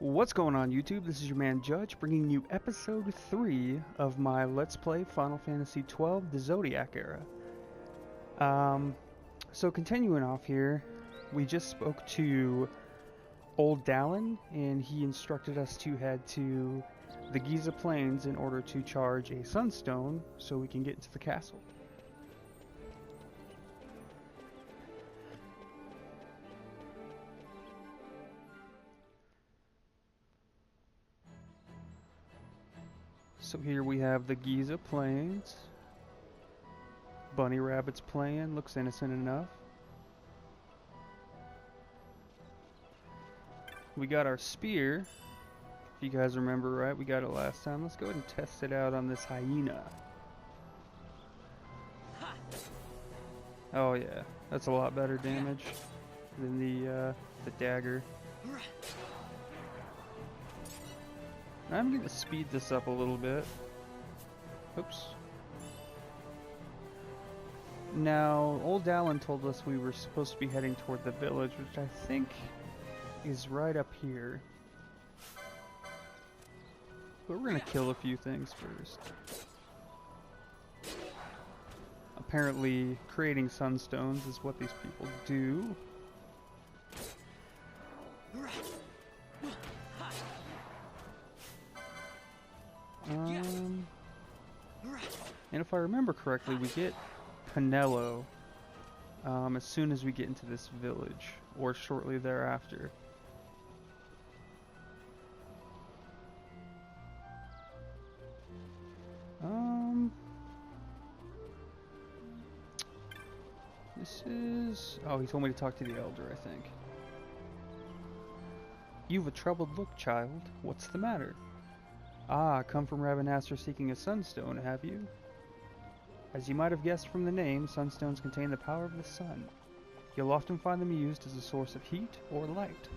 What's going on YouTube? This is your man Judge bringing you episode 3 of my Let's Play Final Fantasy XII The Zodiac Era. So continuing off here, we just spoke to Old Dallin and he instructed us to head to the Giza Plains in order to charge a sunstone so we can get into the castle. So here we have the Giza Plains. Bunny Rabbit's playing, looks innocent enough. We got our spear. If you guys remember right, we got it last time. Let's go ahead and test it out on this hyena. Oh yeah, that's a lot better damage than the dagger. I'm going to speed this up a little bit. Oops. Now, Old Dallin told us we were supposed to be heading toward the village, which I think is right up here. But we're going to kill a few things first. Apparently, creating sunstones is what these people do. And if I remember correctly, we get Pinello as soon as we get into this village, or shortly thereafter. This is... oh, he told me to talk to the elder, I think. You've a troubled look, child. What's the matter? Ah, come from Ravenasser seeking a sunstone, have you? As you might have guessed from the name, sunstones contain the power of the sun. You'll often find them used as a source of heat or light.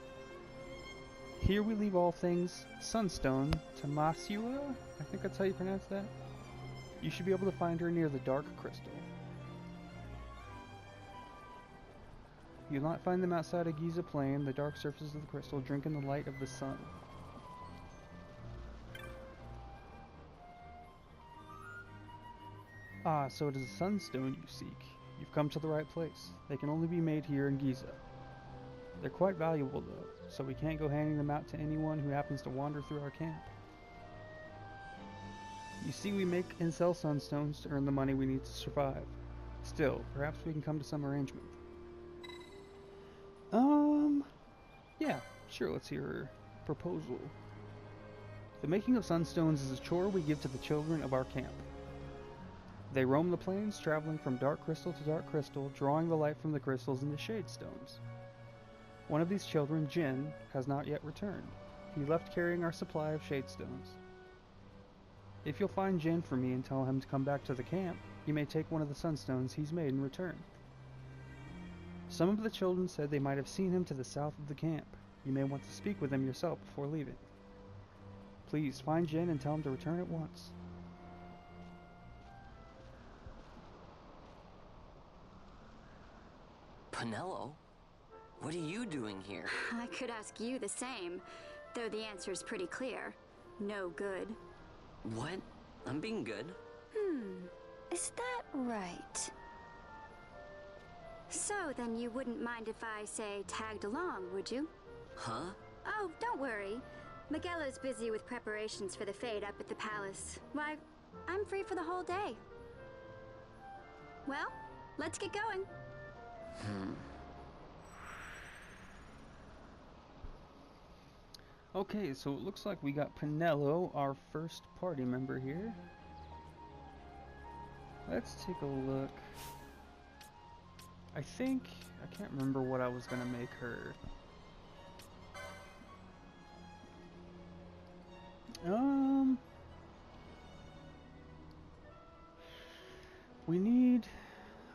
Here we leave all things sunstone to Masua, I think that's how you pronounce that. You should be able to find her near the dark crystal. You'll not find them outside of Giza Plain, the dark surfaces of the crystal drink in the light of the sun. Ah, so it is a sunstone you seek. You've come to the right place. They can only be made here in Giza. They're quite valuable though, so we can't go handing them out to anyone who happens to wander through our camp. You see, we make and sell sunstones to earn the money we need to survive. Still, perhaps we can come to some arrangement. Yeah, sure, let's hear her proposal. The making of sunstones is a chore we give to the children of our camp. They roam the plains, traveling from dark crystal to dark crystal, drawing the light from the crystals into shade stones. One of these children, Jin, has not yet returned. He left carrying our supply of shade stones. If you'll find Jin for me and tell him to come back to the camp, you may take one of the sunstones he's made in return. Some of the children said they might have seen him to the south of the camp. You may want to speak with him yourself before leaving. Please find Jin and tell him to return at once. Pinello? What are you doing here? I could ask you the same, though the answer's pretty clear. No good. What? I'm being good. Is that right? So then you wouldn't mind if I, say, tagged along, would you? Huh? Oh, don't worry. Miguelo's busy with preparations for the fete up at the palace. Why, I'm free for the whole day. Well, let's get going. Okay, so it looks like we got Pinello, our first party member here. Let's take a look. I can't remember what I was gonna make her.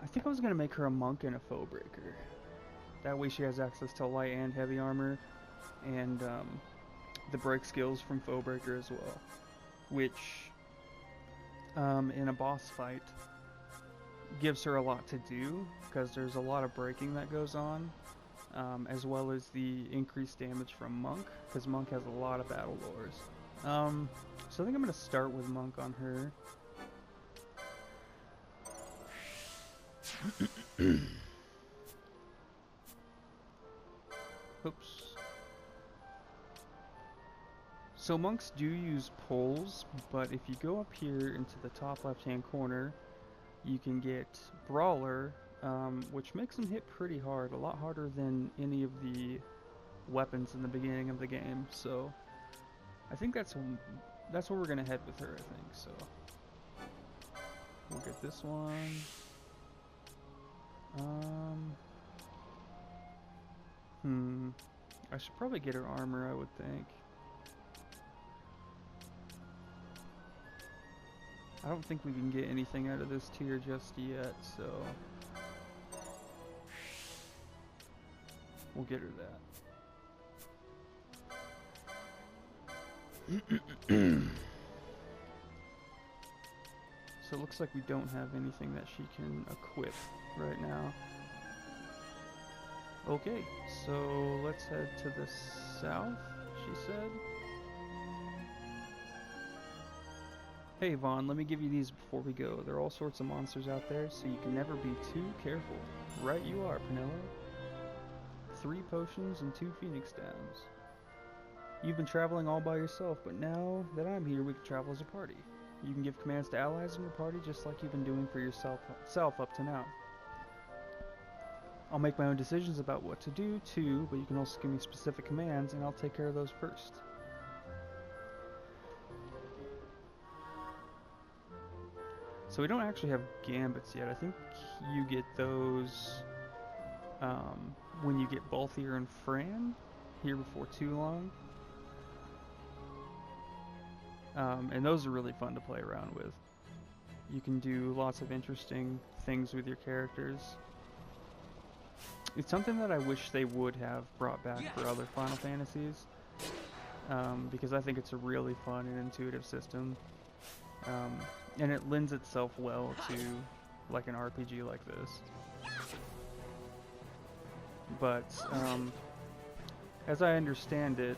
I think I was gonna make her a monk and a foe breaker. That way she has access to light and heavy armor, and the break skills from foe breaker as well. Which, in a boss fight, gives her a lot to do, because there's a lot of breaking that goes on. as well as the increased damage from Monk, because Monk has a lot of battle lores. So I think I'm going to start with Monk on her. Oops. So monks do use poles, but if you go up here into the top left-hand corner, you can get Brawler, which makes them hit pretty hard, a lot harder than any of the weapons in the beginning of the game. So I think that's where we're gonna head with her, I think. So we'll get this one. I should probably get her armor, I would think. I don't think we can get anything out of this tier just yet, so we'll get her that. So it looks like we don't have anything that she can equip right now. Okay, so let's head to the south, she said. Hey Vaughn, let me give you these before we go. There are all sorts of monsters out there, so you can never be too careful. Right you are, Penelo. 3 potions and 2 Phoenix Downs. You've been traveling all by yourself, but now that I'm here, we can travel as a party. You can give commands to allies in your party just like you've been doing for yourself up to now. I'll make my own decisions about what to do too, but you can also give me specific commands and I'll take care of those first. So we don't actually have gambits yet. I think you get those when you get Balthier and Fran here before too long. And those are really fun to play around with. You can do lots of interesting things with your characters. It's something that I wish they would have brought back for other Final Fantasies, because I think it's a really fun and intuitive system, and it lends itself well to like an RPG like this. But as I understand it,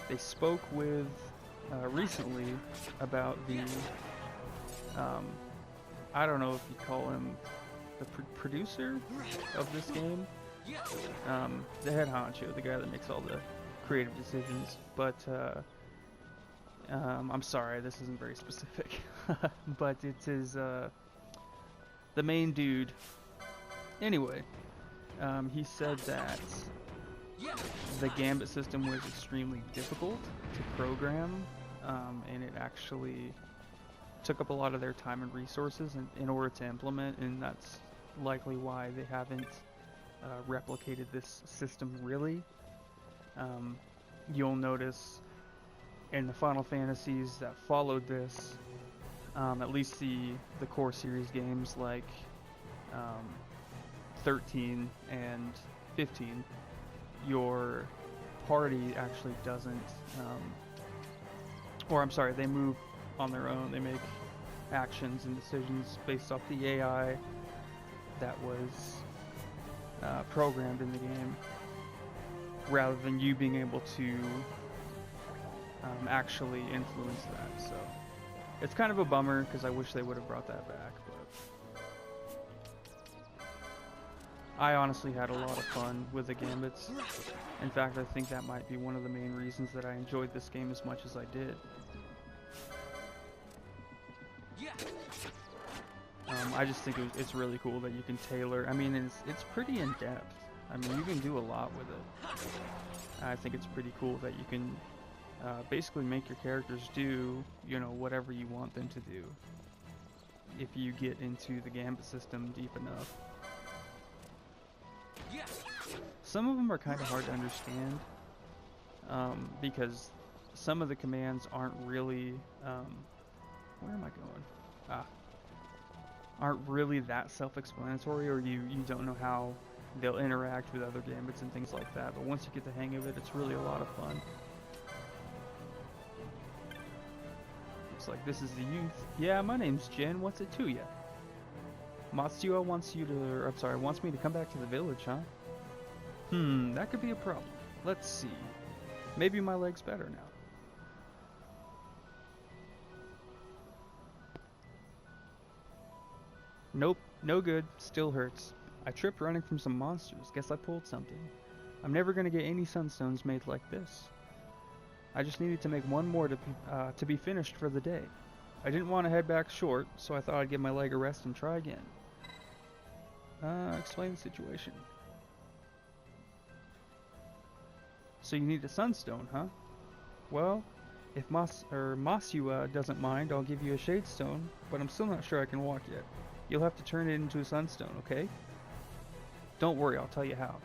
they spoke with recently about the I don't know if you call him the producer of this game, the head honcho, the guy that makes all the creative decisions. But I'm sorry, this isn't very specific, but it is the main dude. Anyway, he said that the Gambit system was extremely difficult to program, and it actually took up a lot of their time and resources in order to implement, and that's likely why they haven't replicated this system really. You'll notice in the Final Fantasies that followed this, at least the core series games like 13 and 15, your party actually doesn't, or I'm sorry, they move on their own. They make actions and decisions based off the AI that was programmed in the game, rather than you being able to actually influence that. So it's kind of a bummer because I wish they would have brought that back, but I honestly had a lot of fun with the Gambits. In fact, I think that might be one of the main reasons that I enjoyed this game as much as I did. I just think it's really cool that you can tailor. I mean, it's pretty in depth. I mean, you can do a lot with it. I think it's pretty cool that you can basically make your characters do, you know, whatever you want them to do if you get into the Gambit system deep enough. Some of them are kind of hard to understand, because some of the commands aren't really, where am I going? Aren't really that self-explanatory, or you don't know how they'll interact with other Gambits and things like that. But once you get the hang of it, it's really a lot of fun. Looks like this is the youth. Yeah, my name's Jen. What's it to ya? Matsuo wants me to come back to the village, huh? That could be a problem. Let's see. Maybe my leg's better now. Nope, no good. Still hurts. I tripped running from some monsters. Guess I pulled something. I'm never gonna get any sunstones made like this. I just needed to make one more to be finished for the day. I didn't want to head back short, so I thought I'd give my leg a rest and try again. Explain the situation. So you need a sunstone, huh? Well, if Masua doesn't mind, I'll give you a shadestone, but I'm still not sure I can walk yet. You'll have to turn it into a sunstone, okay? Don't worry, I'll tell you how.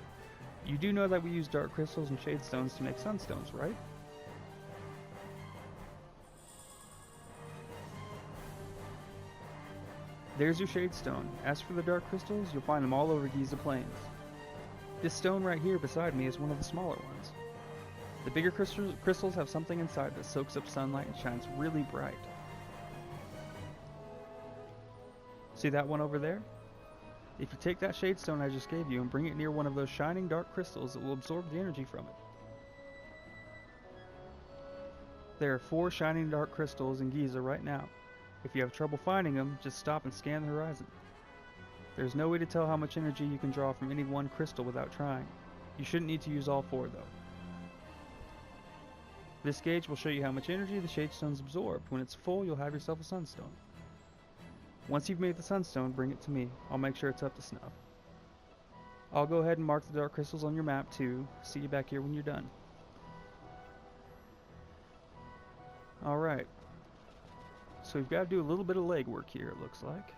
You do know that we use dark crystals and shadestones to make sunstones, right? There's your shadestone. As for the dark crystals, you'll find them all over XII Plains. This stone right here beside me is one of the smaller ones. The bigger crystals have something inside that soaks up sunlight and shines really bright. See that one over there? If you take that shadestone I just gave you and bring it near one of those shining dark crystals, it will absorb the energy from it. There are 4 shining dark crystals in XII right now. If you have trouble finding them, just stop and scan the horizon. There's no way to tell how much energy you can draw from any one crystal without trying. You shouldn't need to use all 4 though. This gauge will show you how much energy the shadestone's absorbed. When it's full, you'll have yourself a sunstone. Once you've made the sunstone, bring it to me. I'll make sure it's up to snuff. I'll go ahead and mark the dark crystals on your map too. See you back here when you're done. Alright. So we've got to do a little bit of legwork here, it looks like.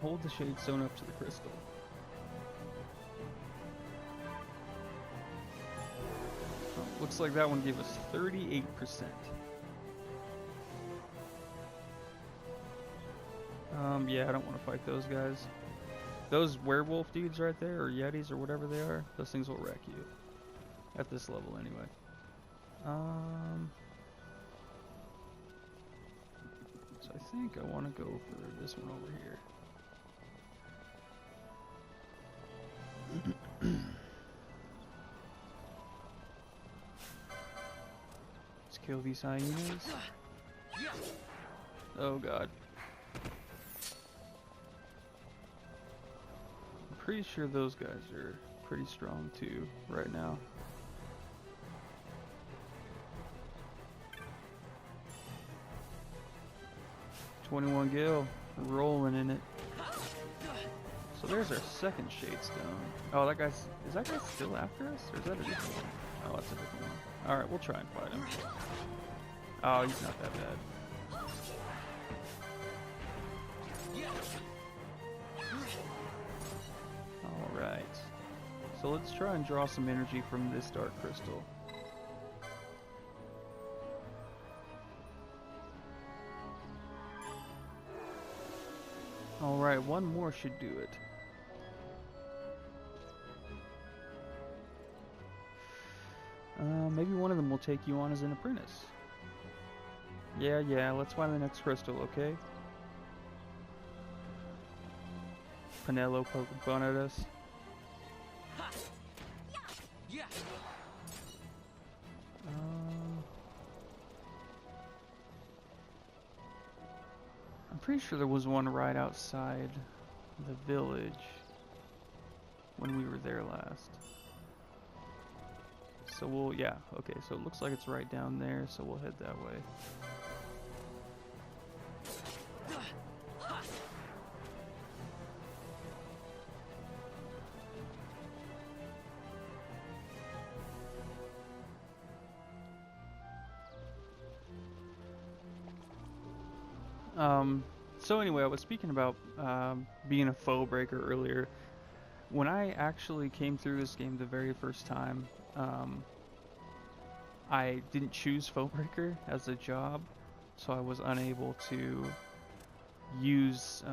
Hold the shadestone up to the crystal. Oh, looks like that one gave us 38%. Yeah, I don't want to fight those guys. Those werewolf dudes right there, or yetis, or whatever they are, those things will wreck you. At this level, anyway. So I think I want to go for this one over here. Let's kill these hyenas. Oh god. I'm pretty sure those guys are pretty strong too, right now. $21 gil, rolling in it. So there's our second shadestone. Oh, that guy's, is that guy still after us? Or is that a different one? Oh, that's a different one. Alright, we'll try and fight him. Oh, he's not that bad. Alright. So let's try and draw some energy from this dark crystal. Alright, one more should do it. Maybe one of them will take you on as an apprentice. Yeah, let's find the next crystal, okay? Pinello poking fun at us. I'm pretty sure there was one right outside the village when we were there last. So we'll, yeah, okay, so it looks like it's right down there, so we'll head that way. So anyway, I was speaking about being a foe breaker earlier. When I actually came through this game the very first time, I didn't choose foe breaker as a job, so I was unable to use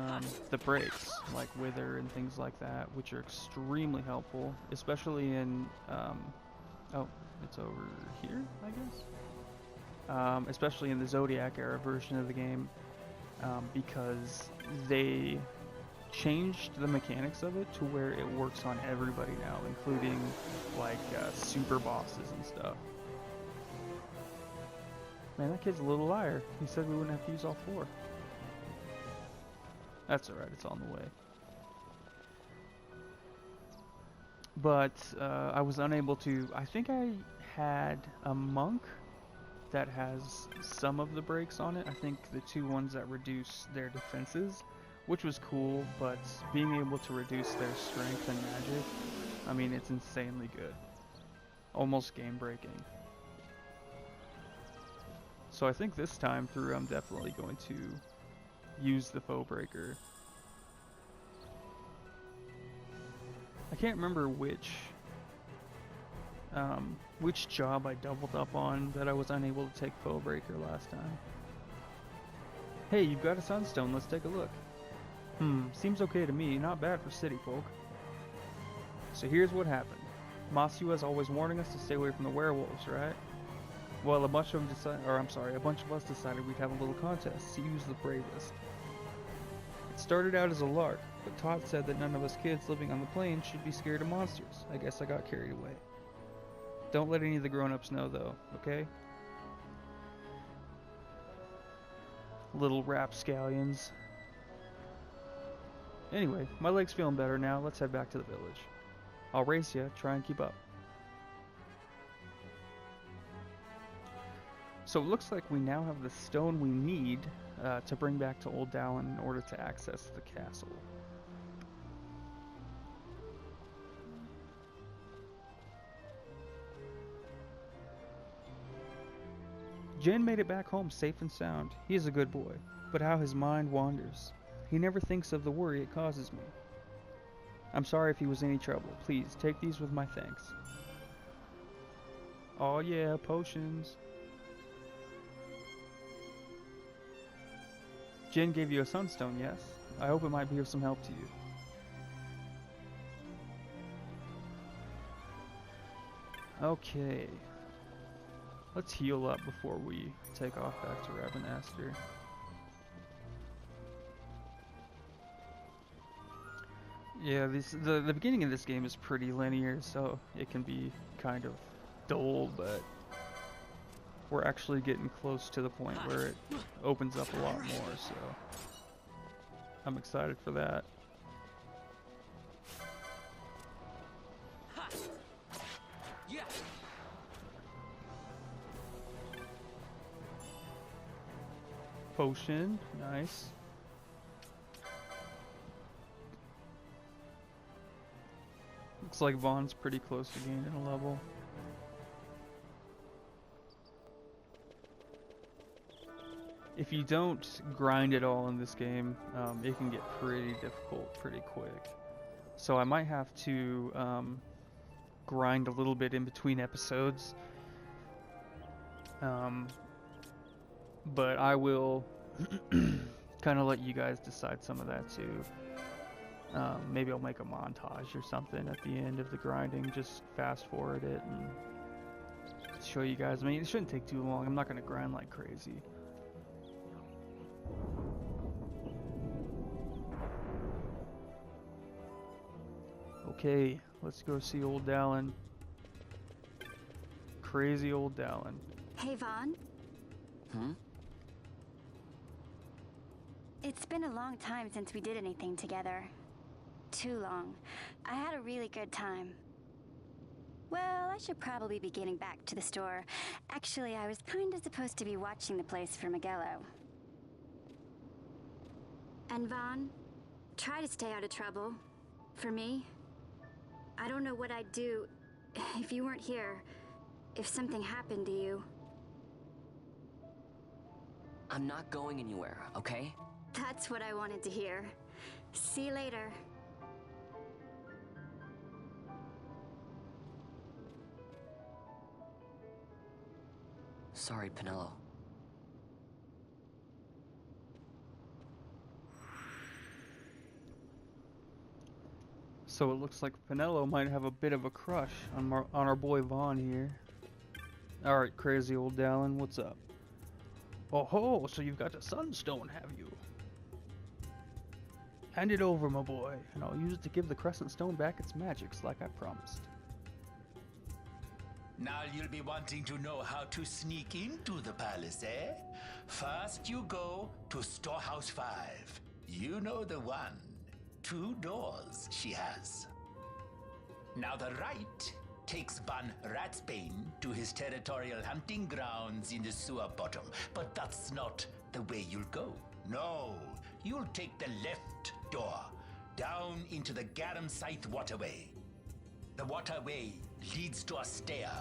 the breaks like wither and things like that, which are extremely helpful, especially in oh, it's over here, I guess. Especially in the Zodiac era version of the game. because they changed the mechanics of it to where it works on everybody now, including like super bosses and stuff. Man, that kid's a little liar. He said we wouldn't have to use all 4. That's alright, it's on the way. But I was unable to. I think I had a monk that has some of the breaks on it. I think the 2 ones that reduce their defenses, which was cool, but being able to reduce their strength and magic, I mean, it's insanely good. Almost game breaking. So I think this time through I'm definitely going to use the foe breaker. I can't remember which job I doubled up on that I was unable to take foe breaker last time. Hey, you've got a sunstone, let's take a look. Seems okay to me, not bad for city folk. So here's what happened. Masu is always warning us to stay away from the werewolves, right? Well, a bunch of us decided we'd have a little contest to use the bravest. It started out as a lark, but Todd said that none of us kids living on the plains should be scared of monsters. I guess I got carried away. Don't let any of the grown-ups know, though, okay? Little rapscallions. Anyway, my leg's feeling better now. Let's head back to the village. I'll race ya, try and keep up. So it looks like we now have the stone we need to bring back to Old Dallin in order to access the castle. Jin made it back home safe and sound. He is a good boy, but how his mind wanders. He never thinks of the worry it causes me. I'm sorry if he was any trouble. Please, take these with my thanks. Oh yeah, potions. Jin gave you a sunstone, yes? I hope it might be of some help to you. Okay. Let's heal up before we take off back to Ravenaster. Yeah, the beginning of this game is pretty linear, so it can be kind of dull, but we're actually getting close to the point where it opens up a lot more, so I'm excited for that. Potion, nice. Looks like Vaughn's pretty close to gaining a level. If you don't grind it all in this game, it can get pretty difficult pretty quick. So I might have to grind a little bit in between episodes. But I will kind of let you guys decide some of that too. Maybe I'll make a montage or something at the end of the grinding, just fast forward it and show you guys. I mean, it shouldn't take too long. I'm not going to grind like crazy. Okay, let's go see Old Dallin. Crazy Old Dallin. Hey, Vaughn. It's been a long time since we did anything together. Too long. I had a really good time. Well, I should probably be getting back to the store. Actually, I was kinda supposed to be watching the place for Miguelo. And Vaughn, try to stay out of trouble. For me, I don't know what I'd do if you weren't here, if something happened to you. I'm not going anywhere, okay? That's what I wanted to hear. See you later. Sorry, Penelo. So it looks like Penelo might have a bit of a crush on our boy Vaughn here. Alright, crazy Old Dallin, what's up? Oh ho, so you've got the sunstone, have you? Hand it over, my boy, and I'll use it to give the Crescent Stone back its magics like I promised. Now you'll be wanting to know how to sneak into the palace, eh? First you go to Storehouse 5. You know the one. 2 doors she has. Now the right takes Ban Ratsbane to his territorial hunting grounds in the sewer bottom. But that's not the way you'll go. No, you'll take the left door, down into the Garum Scythe waterway. The waterway leads to a stair.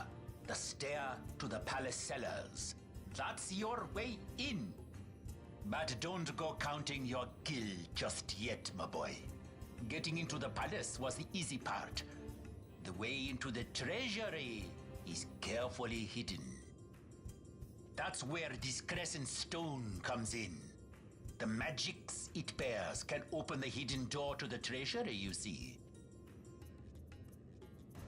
The stair to the palace cellars. That's your way in. But don't go counting your gil just yet, my boy. Getting into the palace was the easy part. The way into the treasury is carefully hidden. That's where this Crescent Stone comes in. The magics it bears can open the hidden door to the treasury, you see.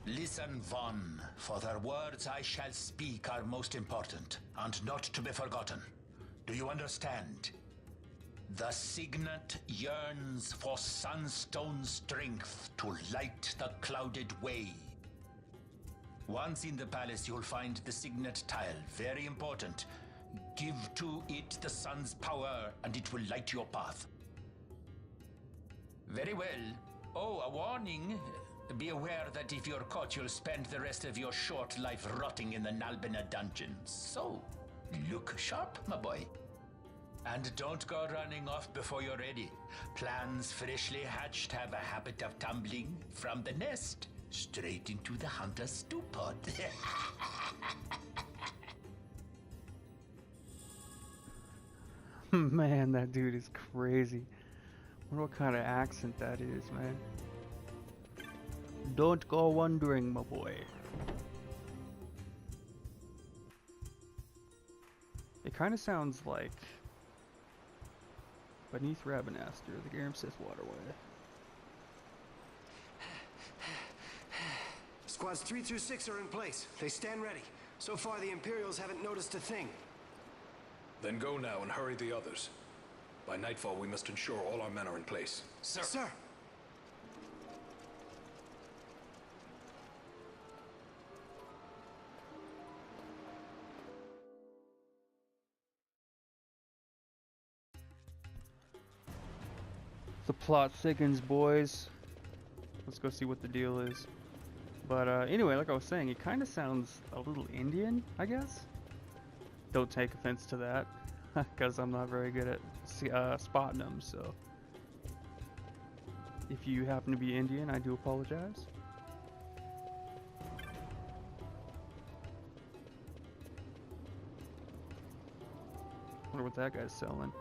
Listen, Von, for the words I shall speak are most important, and not to be forgotten. Do you understand? The Signet yearns for sunstone strength to light the clouded way. Once in the palace, you'll find the Signet tile, very important. Give to it the sun's power, and it will light your path. Very well. Oh, a warning. Be aware that if you're caught, you'll spend the rest of your short life rotting in the Nalbina dungeons. So, look sharp, my boy. And don't go running off before you're ready. Plans freshly hatched have a habit of tumbling from the nest straight into the hunter's stew pot. Man, that dude is crazy. I wonder what kind of accent that is, man. Don't go wondering, my boy. It kind of sounds like Beneath Ravenaster, the Garum Sith waterway. Squads 3 through 6 are in place. They stand ready. So far, the Imperials haven't noticed a thing. Then go now and hurry the others. By nightfall, we must ensure all our men are in place. Sir. Sir. The plot thickens, boys. Let's go see what the deal is. But anyway, like I was saying, it kind of sounds a little Indian, I guess. Don't take offense to that, because I'm not very good at spotting them, so. If you happen to be Indian, I do apologize. Wonder what that guy's selling.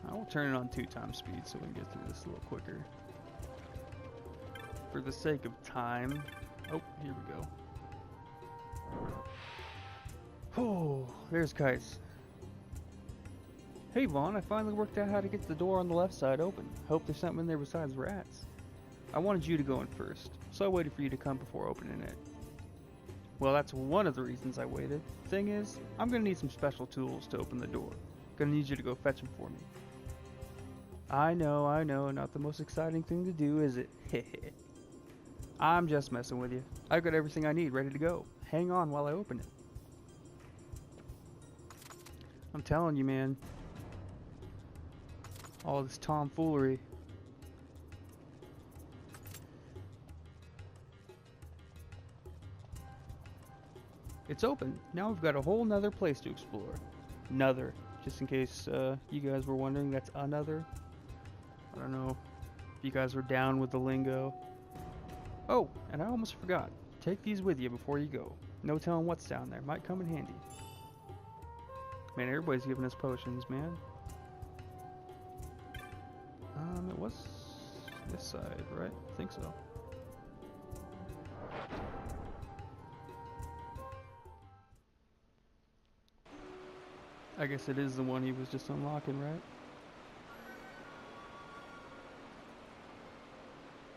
I will turn it on 2x speed so we can get through this a little quicker. For the sake of time. Oh, here we go. Oh, there's Kais. Hey Vaughn, I finally worked out how to get the door on the left side open. Hope there's something in there besides rats. I wanted you to go in first, so I waited for you to come before opening it. Well, that's one of the reasons I waited. Thing is, I'm gonna need some special tools to open the door. Gonna need you to go fetch them for me. I know, not the most exciting thing to do, is it? Heh. I'm just messing with you. I've got everything I need ready to go. Hang on while I open it. I'm telling you, man. All this tomfoolery. It's open. Now we've got a whole nother place to explore. Another. Just in case you guys were wondering, that's another. I don't know if you guys were down with the lingo. Oh, and I almost forgot. Take these with you before you go. No telling what's down there. Might come in handy. Man, everybody's giving us potions, man. It was this side, right? I think so. I guess it is the one he was just unlocking, right?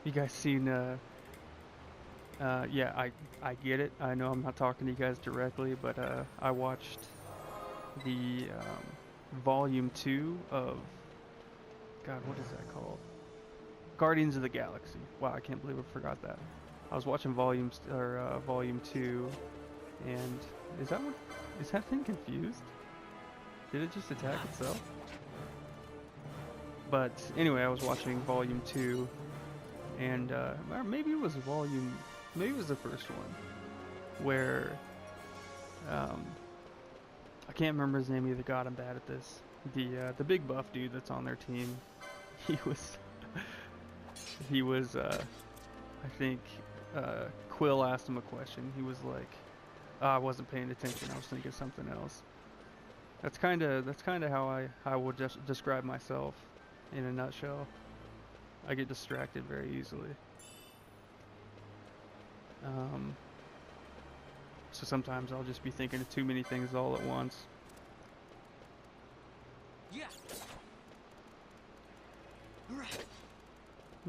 You guys seen, yeah, I get it. I know I'm not talking to you guys directly, but I watched the Volume 2 of God, what is that called? Guardians of the Galaxy. Wow, I can't believe I forgot that. I was watching Volume 2, and is that thing confused? Did it just attack itself? But anyway, I was watching Volume 2, and or maybe it was maybe it was the first one, where I can't remember his name either. God, I'm bad at this. The big buff dude that's on their team, he was I think Quill asked him a question. He was like, I wasn't paying attention, I was thinking of something else. That's kind of how I would just describe myself in a nutshell. I get distracted very easily. So sometimes I'll just be thinking of too many things all at once. Yeah.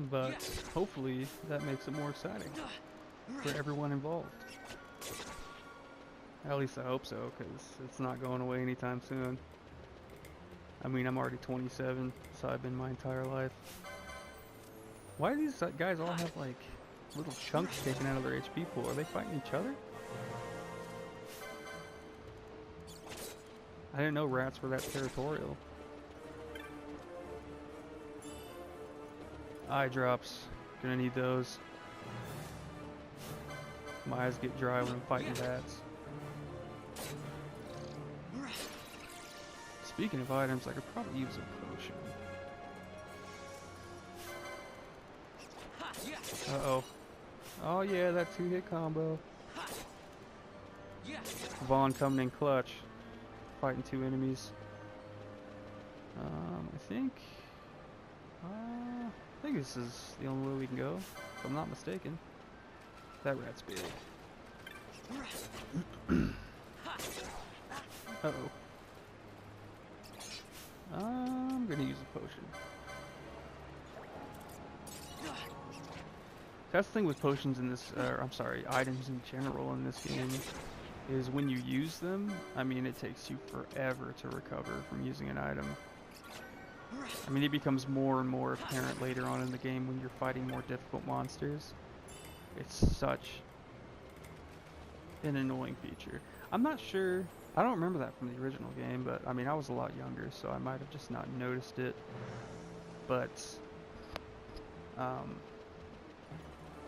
But hopefully that makes it more exciting for everyone involved. At least I hope so, because it's not going away anytime soon. I mean, I'm already 27, so I've been my entire life. Why do these guys all have like little chunks taken out of their HP pool? Are they fighting each other? I didn't know rats were that territorial. Eye drops. Gonna need those. My eyes get dry when I'm fighting bats. Speaking of items, I could probably use a potion. Uh-oh. Oh yeah, that 2-hit combo. Vaughn coming in clutch. Fighting 2 enemies. I think this is the only way we can go, if I'm not mistaken. That rat's big. Uh-oh. I'm gonna use a potion. That's the thing with potions in this, I'm sorry, items in general in this game, is when you use them, I mean, it takes you forever to recover from using an item. I mean, it becomes more and more apparent later on in the game when you're fighting more difficult monsters. It's such an annoying feature. I'm not sure, I don't remember that from the original game, but I mean, I was a lot younger, so I might have just not noticed it. But,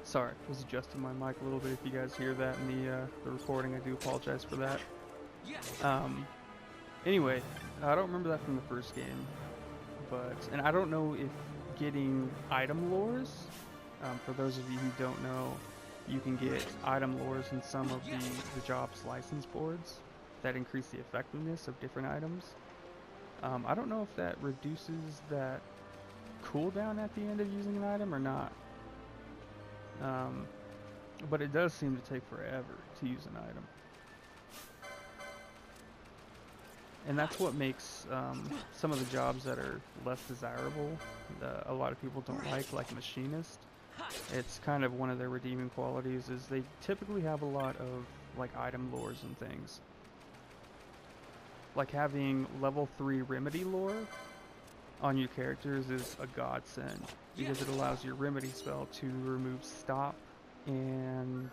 sorry, I was adjusting my mic a little bit. If you guys hear that in the recording, I do apologize for that. Anyway, I don't remember that from the first game. And I don't know if getting item lures, for those of you who don't know, you can get item lures in some of the job's license boards that increase the effectiveness of different items. I don't know if that reduces that cooldown at the end of using an item or not. But it does seem to take forever to use an item. And that's what makes some of the jobs that are less desirable, a lot of people don't like machinist. It's kind of one of their redeeming qualities is they typically have a lot of like item lures and things. Like having level 3 remedy lore on your characters is a godsend because it allows your remedy spell to remove stop and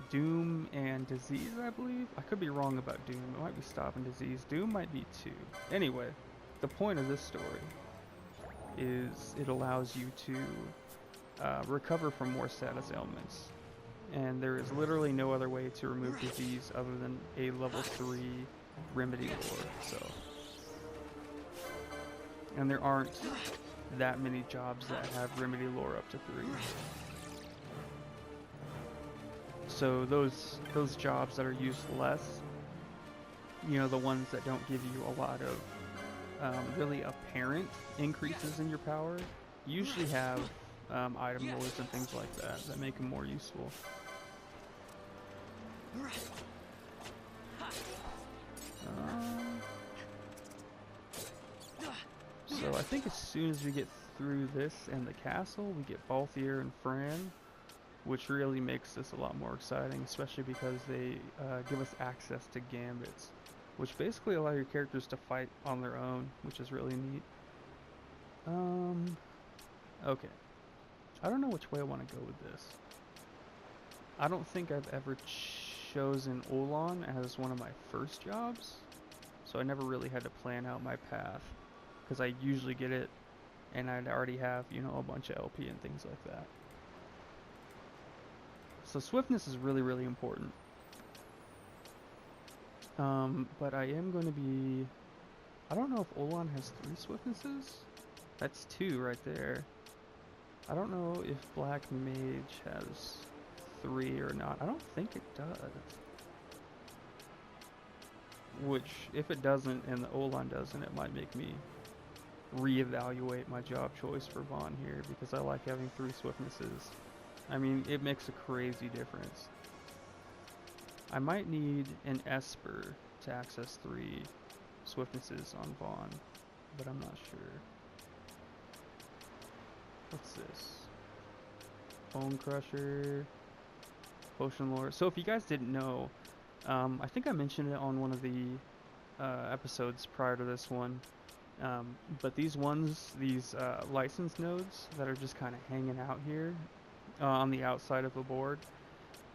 doom and disease, I believe. I could be wrong about doom. It might be stop and disease. Doom might be 2. Anyway, the point of this story is it allows you to recover from more status ailments. And there is literally no other way to remove disease other than a level 3 remedy lore. So, and there aren't that many jobs that have remedy lore up to 3. So those jobs that are used less, you know, the ones that don't give you a lot of really apparent increases in your power, usually have item lures and things like that make them more useful. So I think as soon as we get through this and the castle, we get Balthier and Fran, which really makes this a lot more exciting, especially because they give us access to gambits, which basically allow your characters to fight on their own, which is really neat. Okay. I don't know which way I want to go with this. I don't think I've ever chosen Olan as one of my first jobs, so I never really had to plan out my path, because I usually get it, and I'd already have, you know, a bunch of LP and things like that. So swiftness is really, really important. But I am going to be... I don't know if Olan has 3 swiftnesses. That's 2 right there. I don't know if Black Mage has 3 or not. I don't think it does. Which, if it doesn't and the Olan doesn't, it might make me reevaluate my job choice for Vaughn here, because I like having 3 swiftnesses. I mean, it makes a crazy difference. I might need an Esper to access 3 swiftnesses on Vaughn, but I'm not sure. What's this? Bone Crusher, Potion Lore. So if you guys didn't know, I think I mentioned it on one of the episodes prior to this one, but these license nodes that are just kind of hanging out here on the outside of the board,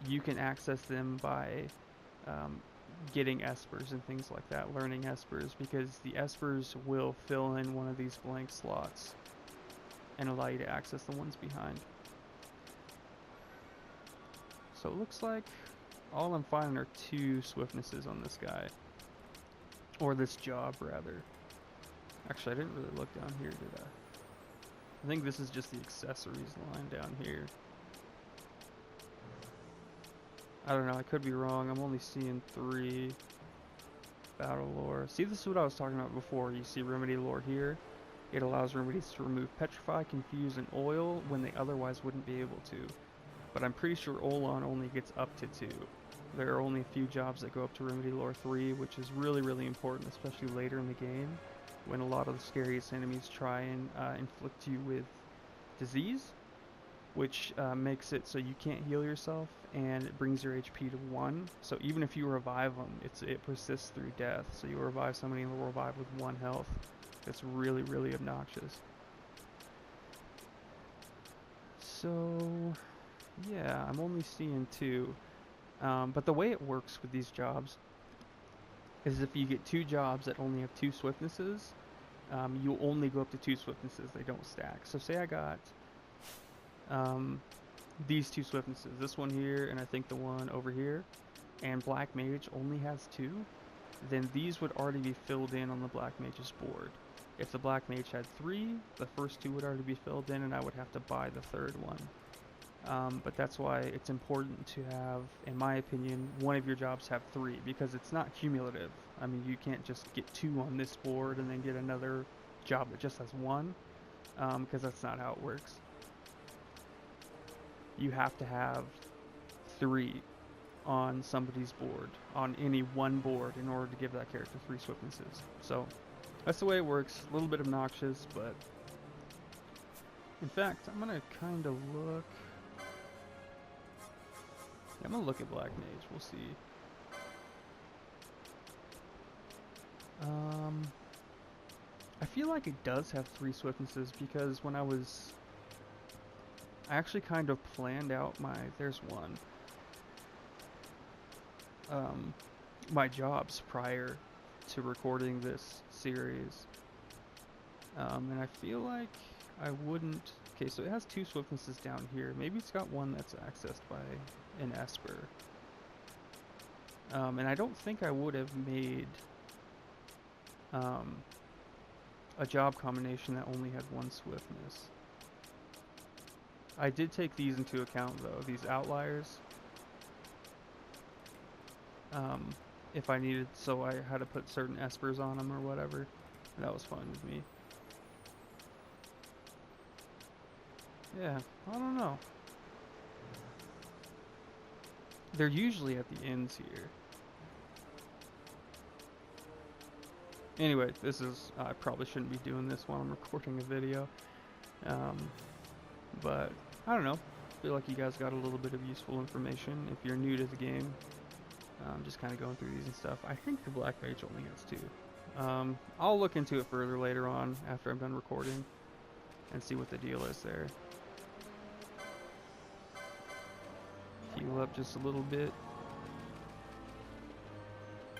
you can access them by getting Espers and things like that, learning Espers, because the Espers will fill in one of these blank slots and allow you to access the ones behind. So it looks like all I'm finding are 2 swiftnesses on this guy. Or this job, rather. Actually, I didn't really look down here, did I? I think this is just the accessories line down here. I don't know, I could be wrong. I'm only seeing 3. Battle lore. See, this is what I was talking about before. You see remedy lore here. It allows remedies to remove petrify, confuse, and oil when they otherwise wouldn't be able to. But I'm pretty sure Olan only gets up to 2. There are only a few jobs that go up to remedy lore 3, which is really, really important, especially later in the game, when a lot of the scariest enemies try and inflict you with disease, which makes it so you can't heal yourself, and it brings your HP to 1. So even if you revive them, it persists through death. So you revive somebody and they'll revive with 1 health. It's really, really obnoxious. So yeah, I'm only seeing 2. But the way it works with these jobs is if you get 2 jobs that only have 2 swiftnesses, you'll only go up to 2 swiftnesses. They don't stack. So say I got these 2 swiftnesses, this one here and I think the one over here, and Black Mage only has 2, then these would already be filled in on the Black Mage's board. If the Black Mage had 3, the first 2 would already be filled in and I would have to buy the 3rd one. But that's why it's important to have, in my opinion, one of your jobs have 3, because it's not cumulative. I mean, you can't just get 2 on this board and then get another job that just has 1, because that's not how it works. You have to have 3 on somebody's board, on any one board, in order to give that character 3 swiftnesses. So that's the way it works. A little bit obnoxious, but in fact, I'm gonna kind of look. I'm gonna look at Black Mage. We'll see. I feel like it does have 3 swiftnesses, because when I actually kind of planned out there's one. My jobs prior to recording this series. And I feel like I wouldn't... Okay, so it has 2 swiftnesses down here. Maybe it's got one that's accessed by an Esper. And I don't think I would have made a job combination that only had 1 swiftness. I did take these into account though, these outliers. If I needed, so I had to put certain Espers on them or whatever. That was fine with me. Yeah, I don't know. They're usually at the ends here. Anyway, I probably shouldn't be doing this while I'm recording a video. But, I don't know. I feel like you guys got a little bit of useful information if you're new to the game. Just kind of going through these and stuff. I think the Black Mage only has 2. I'll look into it further later on after I'm done recording. and see what the deal is there. Heal up just a little bit.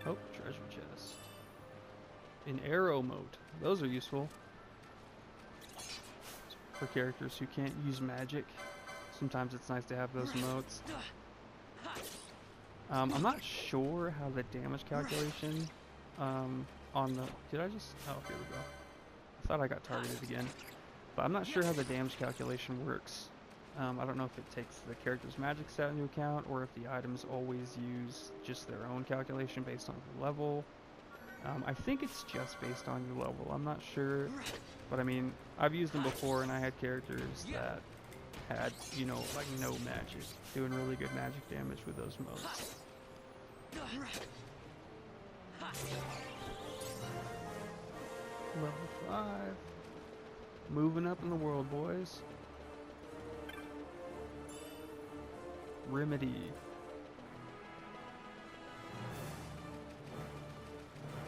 Oh, treasure chest. In arrow mode. Those are useful. For characters who can't use magic. Sometimes it's nice to have those modes. I'm not sure how the damage calculation on the... Did I just... Oh, here we go. I thought I got targeted again. But I'm not sure how the damage calculation works. I don't know if it takes the character's magic stat into account, or if the items always use just their own calculation based on your level. I think it's just based on your level. I'm not sure. But I mean, I've used them before, and I had characters that had, you know, like no magic, doing really good magic damage with those modes. Level 5. Moving up in the world, boys. Remedy.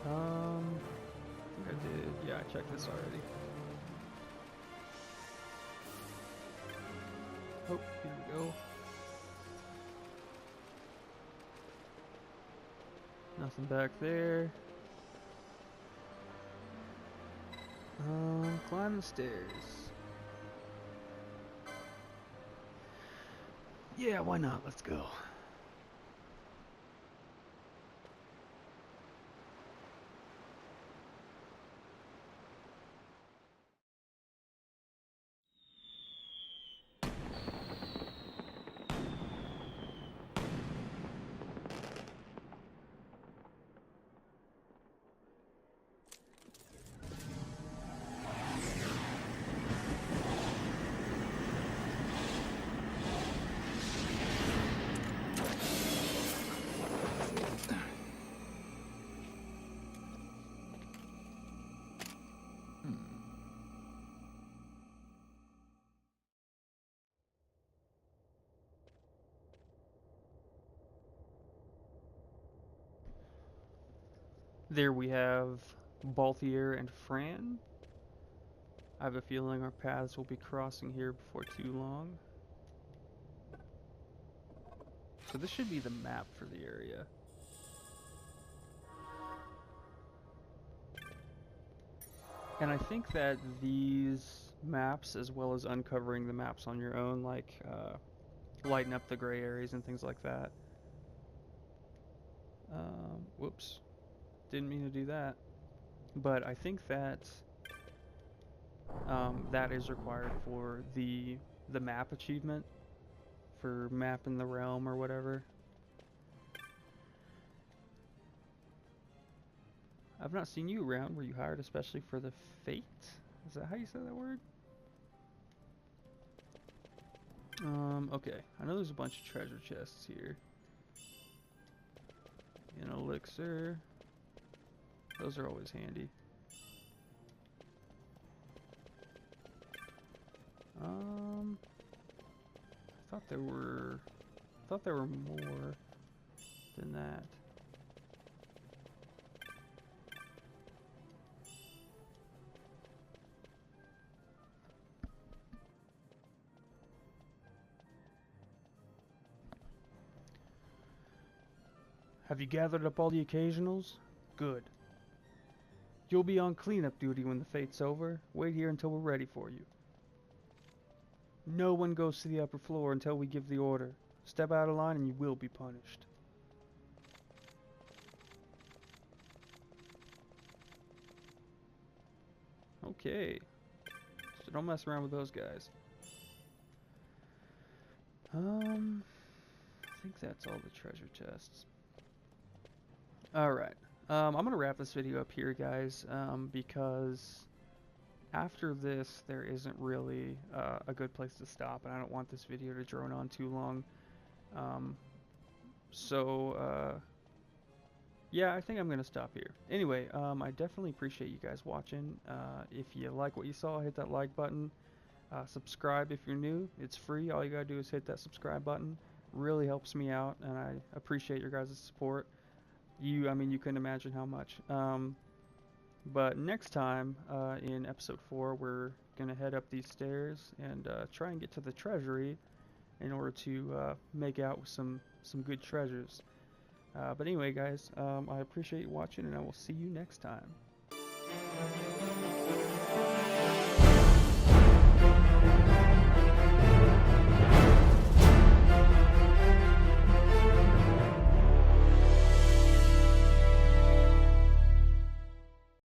I think I did. Yeah, I checked this already. Oh, here we go. Nothing back there. Climb the stairs. Yeah, why not? Let's go. There we have Balthier and Fran. I have a feeling our paths will be crossing here before too long. So this should be the map for the area. And I think that these maps, as well as uncovering the maps on your own, like lighten up the gray areas and things like that. Whoops. Didn't mean to do that. But I think that that is required for the map achievement, for mapping the realm or whatever. I've not seen you around. Were you hired especially for the fate? Is that how you say that word? Okay. I know there's a bunch of treasure chests here. An elixir. Those are always handy. I thought there were more than that. Have you gathered up all the occasionals? Good. You'll be on cleanup duty when the fate's over. Wait here until we're ready for you. No one goes to the upper floor until we give the order. Step out of line and you will be punished. Okay. So don't mess around with those guys. I think that's all the treasure chests. Alright. I'm going to wrap this video up here, guys, because after this, there isn't really a good place to stop, and I don't want this video to drone on too long. Yeah, I think I'm going to stop here. Anyway, I definitely appreciate you guys watching. If you like what you saw, hit that like button. Subscribe if you're new. It's free. All you got to do is hit that subscribe button. Really helps me out, and I appreciate your guys' support. I mean, you couldn't imagine how much. But next time, in episode 4, we're gonna head up these stairs and try and get to the treasury in order to make out with some good treasures. But anyway, guys, I appreciate you watching, and I will see you next time.